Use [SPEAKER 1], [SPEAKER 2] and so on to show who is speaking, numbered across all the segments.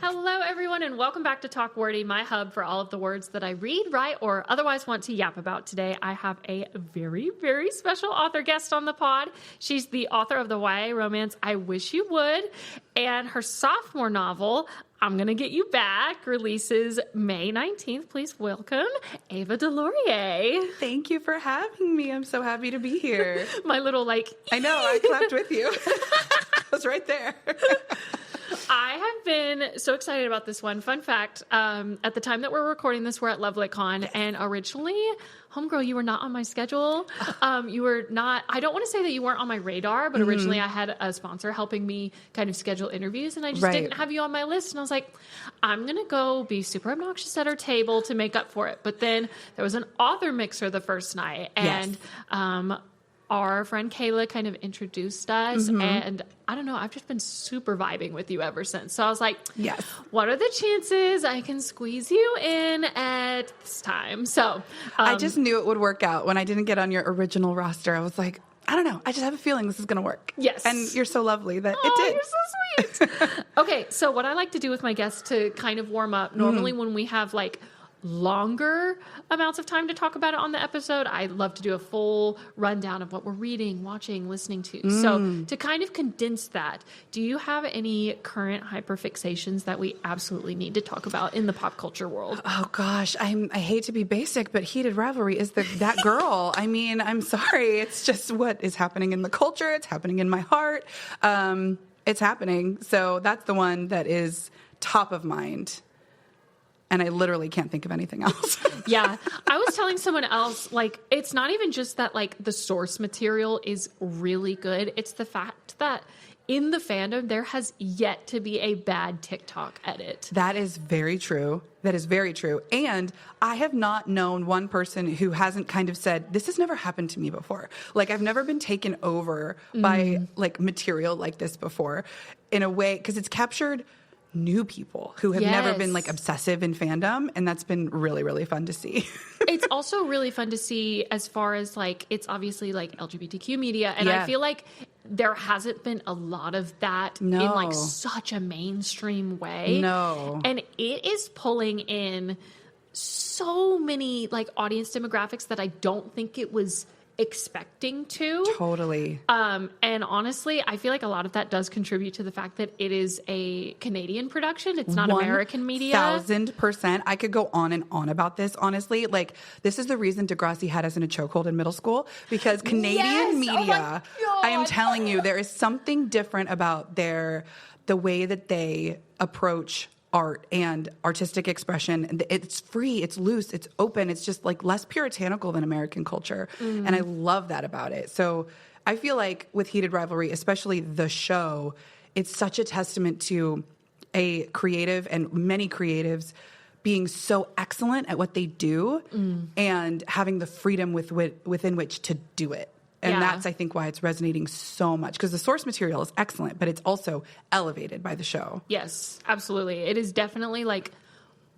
[SPEAKER 1] Hello, everyone, and welcome back to Talk Wordy, my hub for all of the words that I read, write, or otherwise want to yap about. Today, I have a very, very special author guest on the pod. She's the author of the YA romance I Wish You Would, and her sophomore novel, I'm Gonna Get You Back, releases May 19th. Please welcome Eva De Lauriers.
[SPEAKER 2] Thank you for having me. I'm so happy to be here.
[SPEAKER 1] My little,
[SPEAKER 2] I know, I clapped with you. I was right there.
[SPEAKER 1] I have been so excited about this one. Fun fact, at the time that we're recording this, we're at LoveLitCon, and originally, homegirl, you were not on my schedule. You were not, I don't want to say that you weren't on my radar, but originally I had a sponsor helping me kind of schedule interviews, and I just didn't have you on my list. And I was like, I'm going to go be super obnoxious at her table to make up for it. But then there was an author mixer the first night, and our friend Kayla kind of introduced us, and I don't know, I've just been super vibing with you ever since. So I was like, yes, what are the chances I can squeeze you in at this time? So
[SPEAKER 2] I just knew it would work out. When I didn't get on your original roster, I was like, I don't know, I just have a feeling this is going to work.
[SPEAKER 1] Yes.
[SPEAKER 2] And you're so lovely that it did.
[SPEAKER 1] You're so sweet. Okay, so what I like to do with my guests to kind of warm up, normally when we have like longer amounts of time to talk about it on the episode, I love to do a full rundown of what we're reading, watching, listening to. So to kind of condense that, do you have any current hyperfixations that we absolutely need to talk about in the pop culture world?
[SPEAKER 2] Oh gosh, I hate to be basic, but Heated Rivalry is that girl. I mean, I'm sorry. It's just what is happening in the culture. It's happening in my heart. It's happening. So that's the one that is top of mind. And I literally can't think of anything else.
[SPEAKER 1] Yeah. I was telling someone else, like, it's not even just that, like, the source material is really good. It's the fact that in the fandom, there has yet to be a bad TikTok edit.
[SPEAKER 2] That is very true. That is very true. And I have not known one person who hasn't kind of said, this has never happened to me before. Like, I've never been taken over by, like, material like this before in a way, because it's captured new people who have never been like obsessive in fandom, and that's been really, really fun to see.
[SPEAKER 1] It's also really fun to see as far as like, it's obviously like LGBTQ media, and I feel like there hasn't been a lot of that in like such a mainstream way. And it is pulling in so many like audience demographics that I don't think it was expecting to.
[SPEAKER 2] Totally.
[SPEAKER 1] And honestly, I feel like a lot of that does contribute to the fact that it is a Canadian production. It's not American media.
[SPEAKER 2] 1,000%. I could go on and on about this, honestly. Like, this is the reason Degrassi had us in a chokehold in middle school, because Canadian media, I am telling you, there is something different about the way that they approach art and artistic expression. It's free, it's loose, it's open. It's just like less puritanical than American culture. And I love that about it. So I feel like with Heated Rivalry, especially the show, it's such a testament to a creative and many creatives being so excellent at what they do and having the freedom within which to do it. And that's, I think, why it's resonating so much, because the source material is excellent, but it's also elevated by the show.
[SPEAKER 1] Yes, absolutely. It is definitely like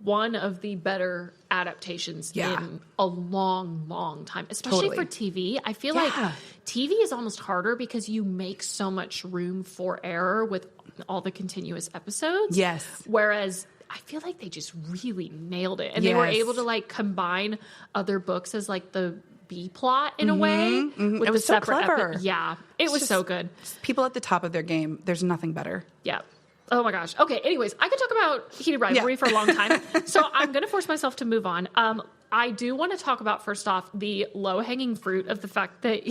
[SPEAKER 1] one of the better adaptations in a long, long time, especially for TV. I feel like TV is almost harder because you make so much room for error with all the continuous episodes.
[SPEAKER 2] Yes.
[SPEAKER 1] Whereas I feel like they just really nailed it. And they were able to like combine other books as like the B plot in a way. With
[SPEAKER 2] it was so clever.
[SPEAKER 1] It was so good.
[SPEAKER 2] People at the top of their game. There's nothing better.
[SPEAKER 1] Yeah. Oh my gosh. Okay. Anyways, I could talk about Heated Rivalry for a long time. So I'm going to force myself to move on. I do want to talk about, first off, the low-hanging fruit of the fact that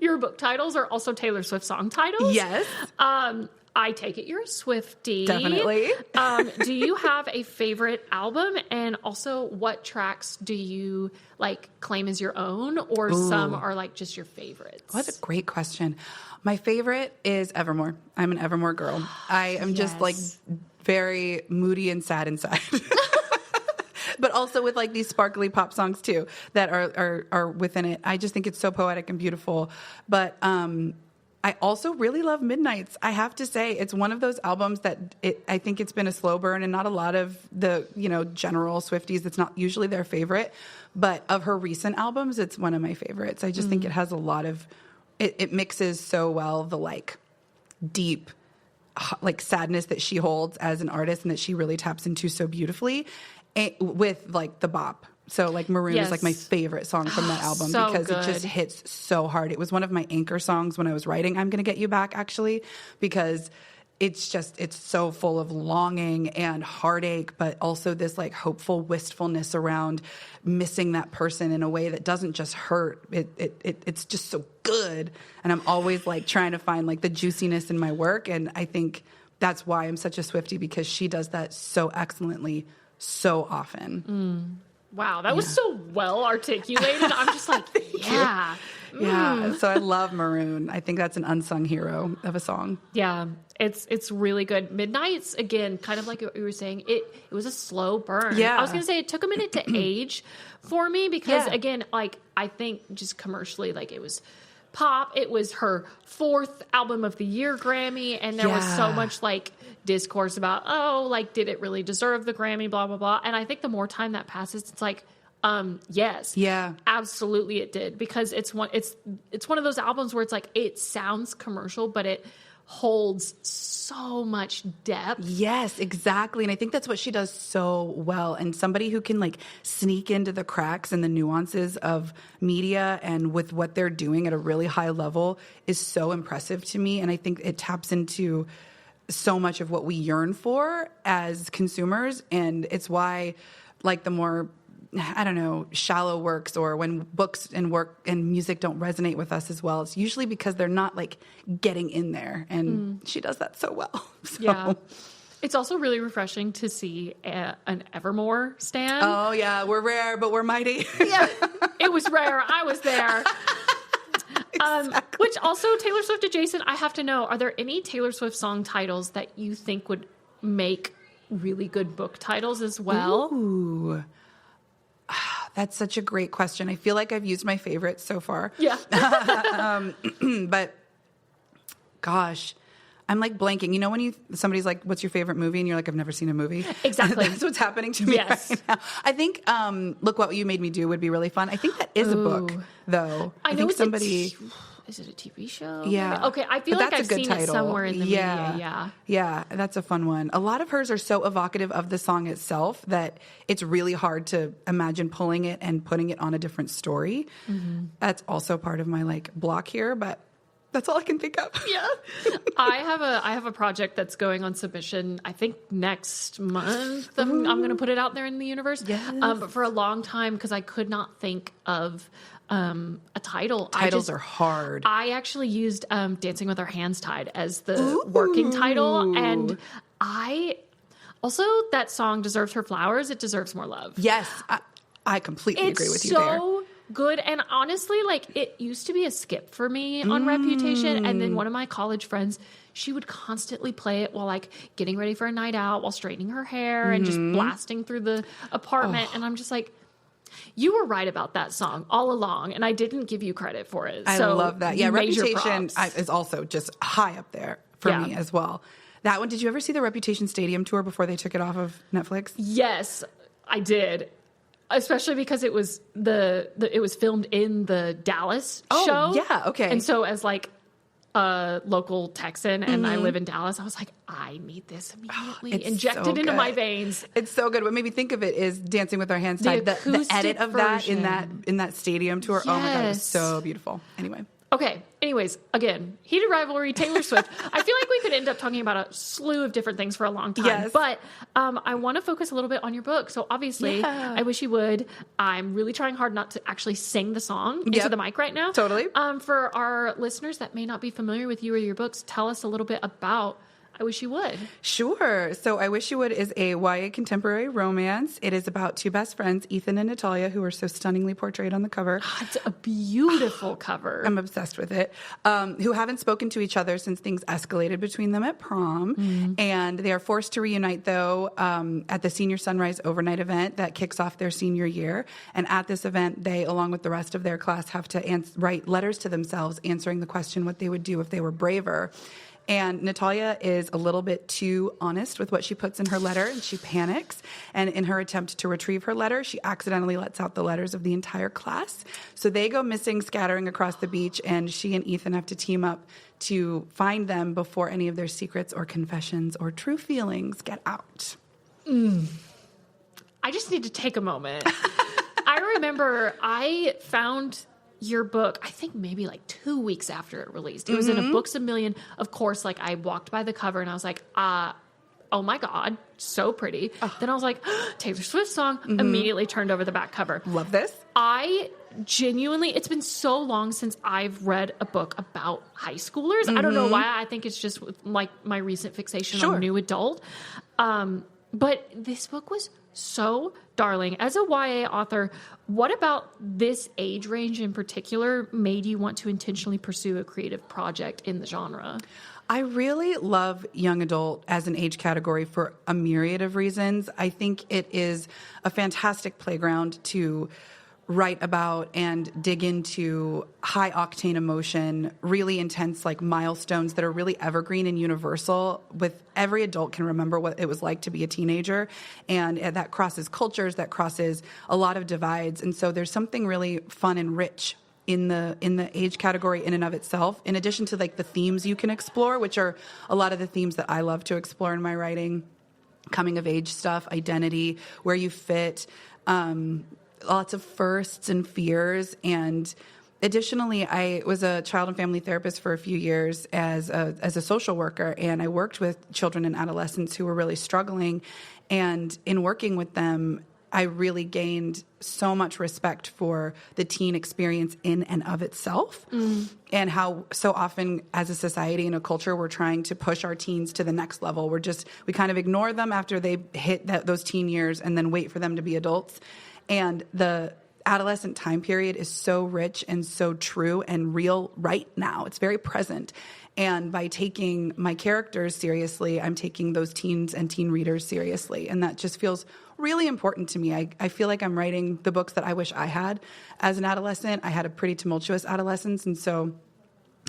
[SPEAKER 1] your book titles are also Taylor Swift song titles.
[SPEAKER 2] Yes.
[SPEAKER 1] I take it you're a Swiftie.
[SPEAKER 2] Definitely.
[SPEAKER 1] Do you have a favorite album? And also, what tracks do you like claim as your own, or some are like just your favorites?
[SPEAKER 2] What a great question. My favorite is Evermore. I'm an Evermore girl. I am just like very moody and sad inside. But also with like these sparkly pop songs too that are within it. I just think it's so poetic and beautiful. But I also really love Midnights. I have to say, it's one of those albums that I think it's been a slow burn, and not a lot of the, general Swifties, it's not usually their favorite. But of her recent albums, it's one of my favorites. I just think it has a lot of, it mixes so well the like deep, like sadness that she holds as an artist and that she really taps into so beautifully with like the bop. So like Maroon is like my favorite song from that album because it just hits so hard. It was one of my anchor songs when I was writing I'm Gonna Get You Back, actually, because it's so full of longing and heartache, but also this like hopeful wistfulness around missing that person in a way that doesn't just hurt. It's just so good. And I'm always like trying to find like the juiciness in my work. And I think that's why I'm such a Swiftie, because she does that so excellently so often.
[SPEAKER 1] Wow, that was so well articulated. I'm just like, yeah.
[SPEAKER 2] Yeah, so I love Maroon. I think that's an unsung hero of a song.
[SPEAKER 1] Yeah, it's really good. Midnight's, again, kind of like what you were saying, it was a slow burn.
[SPEAKER 2] Yeah.
[SPEAKER 1] I was going to say it took a minute to age for me because, again, like I think just commercially, like it was pop. It was her 4th album of the year Grammy, and there was so much like discourse about, oh, like did it really deserve the Grammy, blah, blah, blah. And I think the more time that passes, it's like, yes.
[SPEAKER 2] Yeah.
[SPEAKER 1] Absolutely it did, because it's one of those albums where it's like it sounds commercial, but it holds so much depth.
[SPEAKER 2] Yes, exactly. And I think that's what she does so well. And somebody who can like sneak into the cracks and the nuances of media and with what they're doing at a really high level is so impressive to me. And I think it taps into so much of what we yearn for as consumers. And it's why like the more, I don't know, shallow works or when books and work and music don't resonate with us as well, it's usually because they're not like getting in there. And she does that so well. So.
[SPEAKER 1] Yeah. It's also really refreshing to see an Evermore stan.
[SPEAKER 2] Oh yeah, we're rare, but we're mighty.
[SPEAKER 1] Yeah, it was rare. I was there. Exactly. Which also Taylor Swift adjacent, I have to know, are there any Taylor Swift song titles that you think would make really good book titles as well?
[SPEAKER 2] Ooh. That's such a great question. I feel like I've used my favorites so far.
[SPEAKER 1] Yeah.
[SPEAKER 2] But gosh, I'm like blanking. You know when somebody's like, what's your favorite movie? And you're like, I've never seen a movie.
[SPEAKER 1] Exactly.
[SPEAKER 2] That's what's happening to me right now. I think Look What You Made Me Do would be really fun. I think that is a book, though.
[SPEAKER 1] I know
[SPEAKER 2] think
[SPEAKER 1] it's
[SPEAKER 2] somebody...
[SPEAKER 1] Is it a TV show?
[SPEAKER 2] Yeah.
[SPEAKER 1] Okay, I feel like I've seen it somewhere in the media. Yeah.
[SPEAKER 2] Yeah, that's a fun one. A lot of hers are so evocative of the song itself that it's really hard to imagine pulling it and putting it on a different story. Mm-hmm. That's also part of my like block here, but that's all I can think of.
[SPEAKER 1] Yeah. I have a project that's going on submission, I think next month. I'm going to put it out there in the universe.
[SPEAKER 2] Yes.
[SPEAKER 1] But for a long time, because I could not think of a title.
[SPEAKER 2] Titles are hard.
[SPEAKER 1] I actually used Dancing with Our Hands Tied as the working title. And also that song deserves her flowers. It deserves more love.
[SPEAKER 2] Yes. I completely agree with you there.
[SPEAKER 1] It's so good. And honestly, like it used to be a skip for me on Reputation. And then one of my college friends, she would constantly play it while like getting ready for a night out, while straightening her hair and just blasting through the apartment. And I'm just like, you were right about that song all along, and I didn't give you credit for it.
[SPEAKER 2] I love that. Yeah, Reputation is also just high up there for me as well. That one, did you ever see the Reputation Stadium tour before they took it off of Netflix?
[SPEAKER 1] Yes, I did. Especially because it was it was filmed in the Dallas show.
[SPEAKER 2] Yeah, okay.
[SPEAKER 1] And so as like a local Texan and I live in Dallas, I was like, I need this immediately injected into my veins.
[SPEAKER 2] It's so good. What made me think of it is Dancing with Our Hands Tied. The edit of
[SPEAKER 1] version.
[SPEAKER 2] that in that stadium tour.
[SPEAKER 1] Yes.
[SPEAKER 2] Oh my God, it was so beautiful. Anyway.
[SPEAKER 1] Okay. Anyways, again, heated rivalry, Taylor Swift. I feel like we could end up talking about a slew of different things for a long time.
[SPEAKER 2] Yes.
[SPEAKER 1] But I want to focus a little bit on your book. So obviously, I Wish You Would. I'm really trying hard not to actually sing the song into the mic right now.
[SPEAKER 2] Totally.
[SPEAKER 1] For our listeners that may not be familiar with you or your books, tell us a little bit about I Wish You Would.
[SPEAKER 2] Sure. So I Wish You Would is a YA contemporary romance. It is about two best friends, Ethan and Natalia, who are so stunningly portrayed on the cover.
[SPEAKER 1] It's a beautiful cover.
[SPEAKER 2] I'm obsessed with it. Who haven't spoken to each other since things escalated between them at prom. And they are forced to reunite, though, at the Senior Sunrise overnight event that kicks off their senior year. And at this event, they, along with the rest of their class, have to write letters to themselves answering the question what they would do if they were braver. And Natalia is a little bit too honest with what she puts in her letter, and she panics. And in her attempt to retrieve her letter, she accidentally lets out the letters of the entire class. So they go missing, scattering across the beach, and she and Ethan have to team up to find them before any of their secrets or confessions or true feelings get out.
[SPEAKER 1] I just need to take a moment. I remember I found your book, I think maybe like 2 weeks after it released. It was in a Books A Million. Of course, like I walked by the cover and I was like, oh my God, so pretty. Then I was like, Taylor Swift song, immediately turned over the back cover.
[SPEAKER 2] Love this.
[SPEAKER 1] I genuinely, it's been so long since I've read a book about high schoolers. I don't know why. I think it's just like my recent fixation on new adult. But this book was so darling. As a YA author, what about this age range in particular made you want to intentionally pursue a creative project in the genre?
[SPEAKER 2] I really love young adult as an age category for a myriad of reasons. I think it is a fantastic playground to write about and dig into high octane emotion, really intense like milestones that are really evergreen and universal. With every adult can remember what it was like to be a teenager, and that crosses cultures, that crosses a lot of divides. And so there's something really fun and rich in the age category in and of itself, in addition to like the themes you can explore, which are a lot of the themes that I love to explore in my writing. Coming of age stuff, identity, where you fit, lots of firsts and fears. And additionally, I was a child and family therapist for a few years as a social worker, and I worked with children and adolescents who were really struggling. And in working with them, I really gained so much respect for the teen experience in and of itself, and how so often as a society and a culture, we're trying to push our teens to the next level. We kind of ignore them after they hit those teen years and then wait for them to be adults. And the adolescent time period is so rich and so true and real right now. It's very present. And by taking my characters seriously, I'm taking those teens and teen readers seriously. And that just feels really important to me. I feel like I'm writing the books that I wish I had as an adolescent. I had a pretty tumultuous adolescence. And so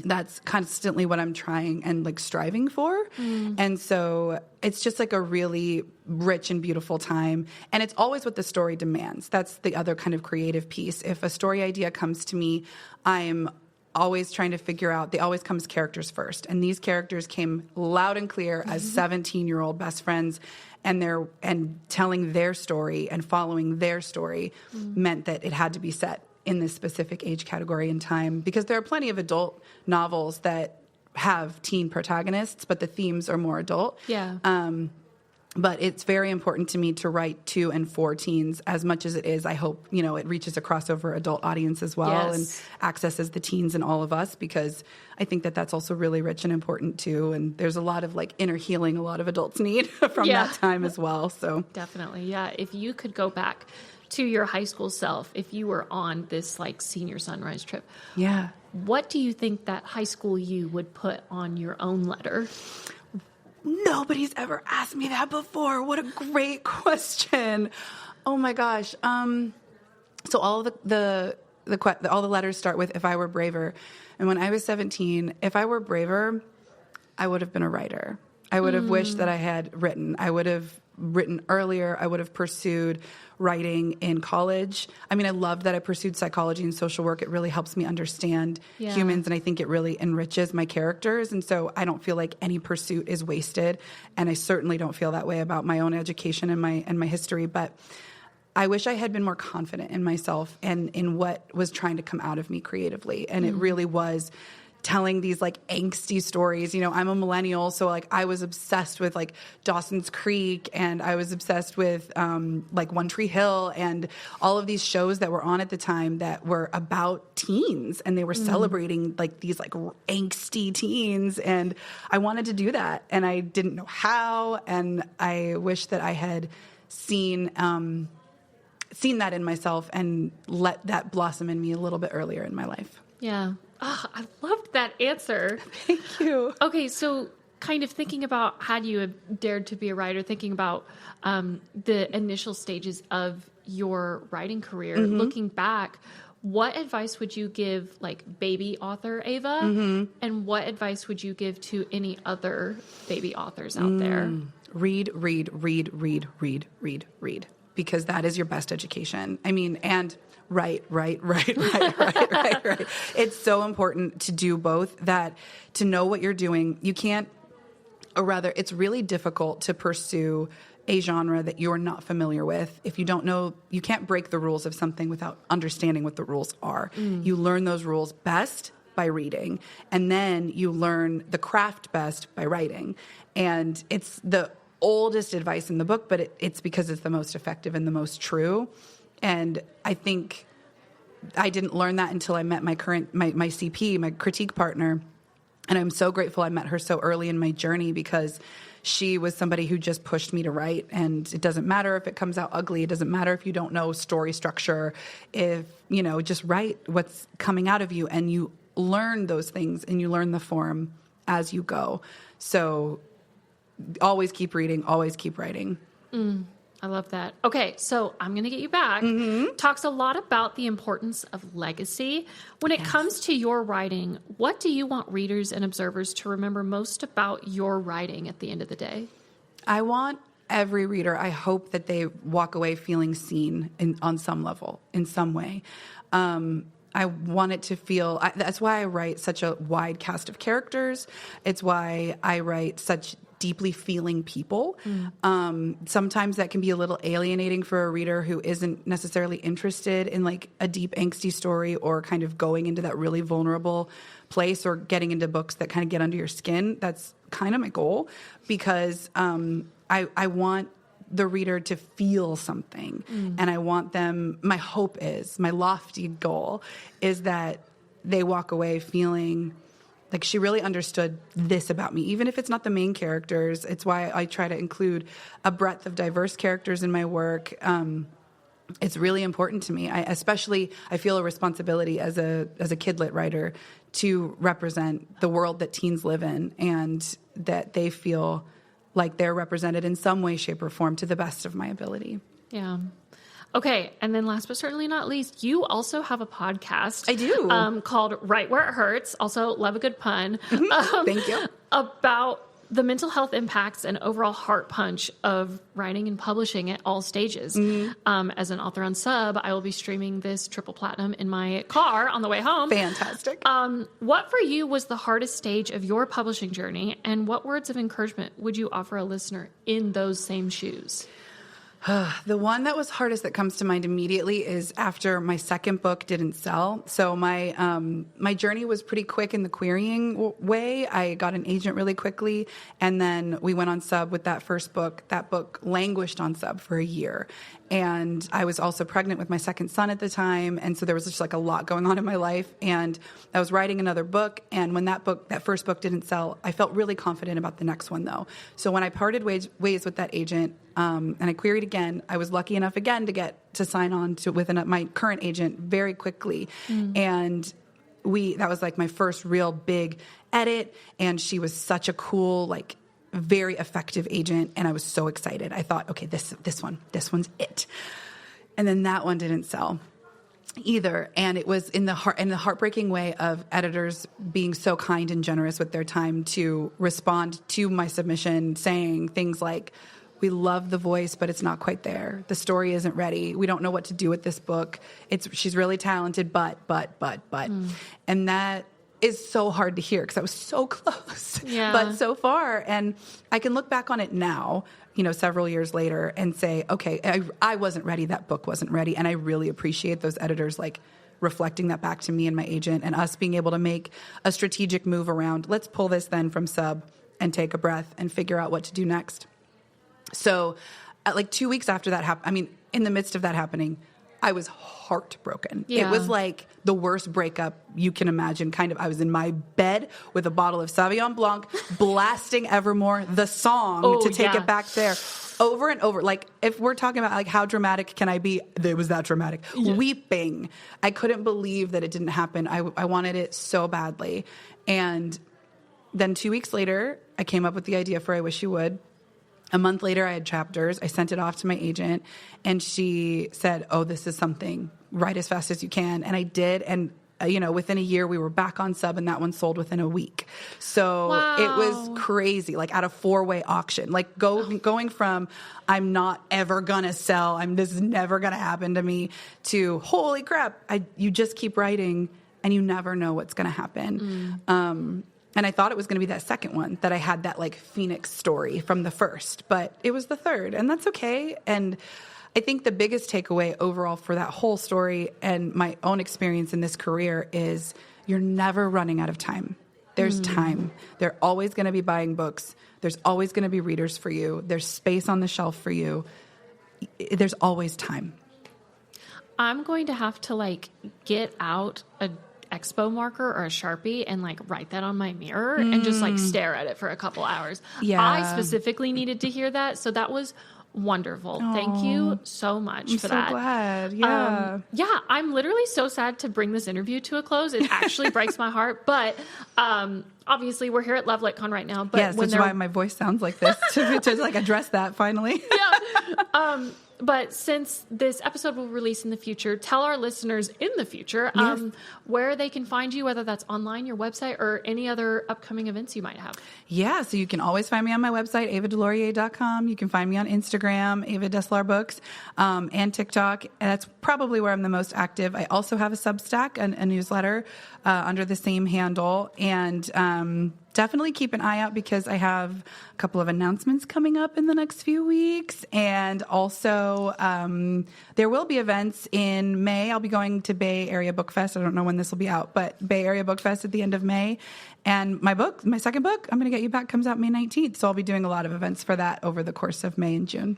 [SPEAKER 2] that's constantly what I'm trying and like striving for. And so it's just like a really rich and beautiful time. And it's always what the story demands. That's the other kind of creative piece. If a story idea comes to me, I'm always trying to figure out, they always come as characters first. And these characters came loud and clear as 17-year-old best friends, and telling their story and following their story meant that it had to be set in this specific age category and time, because there are plenty of adult novels that have teen protagonists, but the themes are more adult.
[SPEAKER 1] Yeah.
[SPEAKER 2] But it's very important to me to write to and for teens as much as it is. I hope, it reaches a crossover adult audience as well, and accesses the teens in all of us, because I think that that's also really rich and important too. And there's a lot of like inner healing a lot of adults need from that time as well. So
[SPEAKER 1] definitely. Yeah. If you could go back to your high school self, if you were on this like senior sunrise trip, what do you think that high school you would put on your own letter?
[SPEAKER 2] Nobody's ever asked me that before. What a great question. Oh my gosh. So all the letters start with "if I were braver." And when I was 17, if I were braver, I would have been a writer. I would have wished that I had written. I would have written earlier. I would have pursued writing in college. I mean, I loved that I pursued psychology and social work. It really helps me understand humans, and I think it really enriches my characters. And so I don't feel like any pursuit is wasted, and I certainly don't feel that way about my own education and my history. But I wish I had been more confident in myself and in what was trying to come out of me creatively. And it really was telling these like angsty stories. I'm a millennial, so like I was obsessed with like Dawson's Creek, and I was obsessed with like One Tree Hill, and all of these shows that were on at the time that were about teens, and they were celebrating like these like angsty teens, and I wanted to do that, and I didn't know how, and I wish that I had seen that in myself and let that blossom in me a little bit earlier in my life.
[SPEAKER 1] Yeah. Oh, I loved that answer.
[SPEAKER 2] Thank you.
[SPEAKER 1] Okay, so kind of thinking about had you have dared to be a writer, thinking about the initial stages of your writing career, looking back, what advice would you give like baby author Ava? And what advice would you give to any other baby authors out there?
[SPEAKER 2] Read, because that is your best education. I mean, and right. It's so important to do both, that to know what you're doing. You can't, or rather, it's really difficult to pursue a genre that you're not familiar with. If you don't know, you can't break the rules of something without understanding what the rules are. You learn those rules best by reading, and then you learn the craft best by writing. And it's the oldest advice in the book, but it's because it's the most effective and the most true. And I think I didn't learn that until I met my CP, my critique partner. And I'm so grateful I met her so early in my journey, because she was somebody who just pushed me to write. And it doesn't matter if it comes out ugly. It doesn't matter if you don't know story structure. If, just write what's coming out of you, and you learn those things and you learn the form as you go. So always keep reading, always keep writing.
[SPEAKER 1] I love that. Okay, so I'm going to get you back. Talks a lot about the importance of legacy. When it comes to your writing, what do you want readers and observers to remember most about your writing at the end of the day?
[SPEAKER 2] I want every reader, I hope that they walk away feeling seen on some level, in some way. I want it to feel, that's why I write such a wide cast of characters. It's why I write such deeply feeling people. Sometimes that can be a little alienating for a reader who isn't necessarily interested in like a deep angsty story, or kind of going into that really vulnerable place, or getting into books that kind of get under your skin. That's kind of my goal, because I want the reader to feel something. And I want them, my hope is, my lofty goal is that they walk away feeling like she really understood this about me, even if it's not the main characters. It's why I try to include a breadth of diverse characters in my work. It's really important to me. I feel a responsibility as a kidlit writer to represent the world that teens live in, and that they feel like they're represented in some way, shape, or form to the best of my ability.
[SPEAKER 1] Yeah. Okay, and then last but certainly not least, you also have a podcast.
[SPEAKER 2] I do.
[SPEAKER 1] Called Right Where It Hurts. Also, love a good pun.
[SPEAKER 2] Thank you.
[SPEAKER 1] About the mental health impacts and overall heart punch of writing and publishing at all stages. As an author on Sub, I will be streaming this triple platinum in my car on the way home.
[SPEAKER 2] Fantastic.
[SPEAKER 1] What for you was the hardest stage of your publishing journey, and what words of encouragement would you offer a listener in those same shoes?
[SPEAKER 2] The one that was hardest that comes to mind immediately is after my second book didn't sell. So my journey was pretty quick in the querying way. I got an agent really quickly, and then we went on Sub with that first book. That book languished on Sub for a year. And I was also pregnant with my second son at the time. And so there was just like a lot going on in my life. And I was writing another book. And when that first book didn't sell, I felt really confident about the next one, though. So when I parted ways with that agent, and I queried again, I was lucky enough again to get to sign on with my current agent very quickly. And that was like my first real big edit. And she was such a cool, very effective agent, and I was so excited. I thought, okay, this one's it. And then that one didn't sell either, and it was in the heartbreaking way of editors being so kind and generous with their time to respond to my submission, saying things like, "We love the voice, but it's not quite there. The story isn't ready. We don't know what to do with this book. She's really talented, but." And that is so hard to hear because I was so close, but so far. And I can look back on it now, several years later, and say, okay, I wasn't ready. That book wasn't ready. And I really appreciate those editors reflecting that back to me and my agent, and us being able to make a strategic move around, let's pull this then from Sub and take a breath and figure out what to do next. So 2 weeks after that happened, in the midst of that happening, I was heartbroken. Yeah. It was like the worst breakup you can imagine. I was in my bed with a bottle of Sauvignon Blanc, blasting Evermore, the song, to take it back there, over and over. If we're talking about how dramatic can I be, it was that dramatic. Yeah. Weeping. I couldn't believe that it didn't happen. I wanted it so badly. And then 2 weeks later, I came up with the idea for I Wish You Would. A month later, I had chapters. I sent it off to my agent, and she said, "Oh, this is something. Write as fast as you can." And I did. And, within a year, we were back on sub, and that one sold within a week. So It was crazy, like at a 4-way auction, like going from I'm not ever going to sell, this is never going to happen to me, to holy crap, you just keep writing, and you never know what's going to happen. And I thought it was going to be that second one, that I had that like Phoenix story from the first, but it was the third, and that's okay. And I think the biggest takeaway overall for that whole story and my own experience in this career is you're never running out of time. There's time. They're always going to be buying books. There's always going to be readers for you. There's space on the shelf for you. There's always time.
[SPEAKER 1] I'm going to have to get out a Expo marker or a Sharpie and write that on my mirror and just stare at it for a couple hours.
[SPEAKER 2] Yeah.
[SPEAKER 1] I specifically needed to hear that. So that was wonderful.
[SPEAKER 2] Aww.
[SPEAKER 1] Thank you so much for that.
[SPEAKER 2] I'm so glad. Yeah.
[SPEAKER 1] Yeah. I'm literally so sad to bring this interview to a close. It actually breaks my heart, but, obviously we're here at Love LitCon right now, but
[SPEAKER 2] yes, that's why my voice sounds like this to address that finally.
[SPEAKER 1] Yeah. But since this episode will release in the future, tell our listeners in the future where they can find you, whether that's online, your website, or any other upcoming events you might have.
[SPEAKER 2] Yeah, so you can always find me on my website, evadelauriers.com. You can find me on Instagram, Eva De Books, and TikTok. And that's probably where I'm the most active. I also have a Substack, a newsletter under the same handle. And definitely keep an eye out because I have a couple of announcements coming up in the next few weeks. And also, there will be events in May. I'll be going to Bay Area Book Fest. I don't know when this will be out, but Bay Area Book Fest at the end of May. And my second book, I'm Going to Get You Back, comes out May 19th. So I'll be doing a lot of events for that over the course of May and June.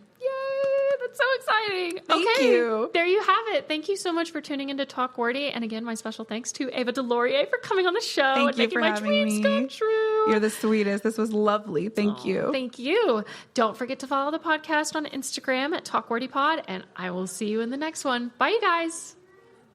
[SPEAKER 1] So exciting.
[SPEAKER 2] Thank you.
[SPEAKER 1] There you have it. Thank you so much for tuning into Talk Wordy. And again, my special thanks to Eva De Lauriers for coming on the show and making my dreams come true.
[SPEAKER 2] You're the sweetest. This was lovely. Thank you.
[SPEAKER 1] Thank you. Don't forget to follow the podcast on Instagram at Talk Wordy Pod, and I will see you in the next one. Bye, you guys.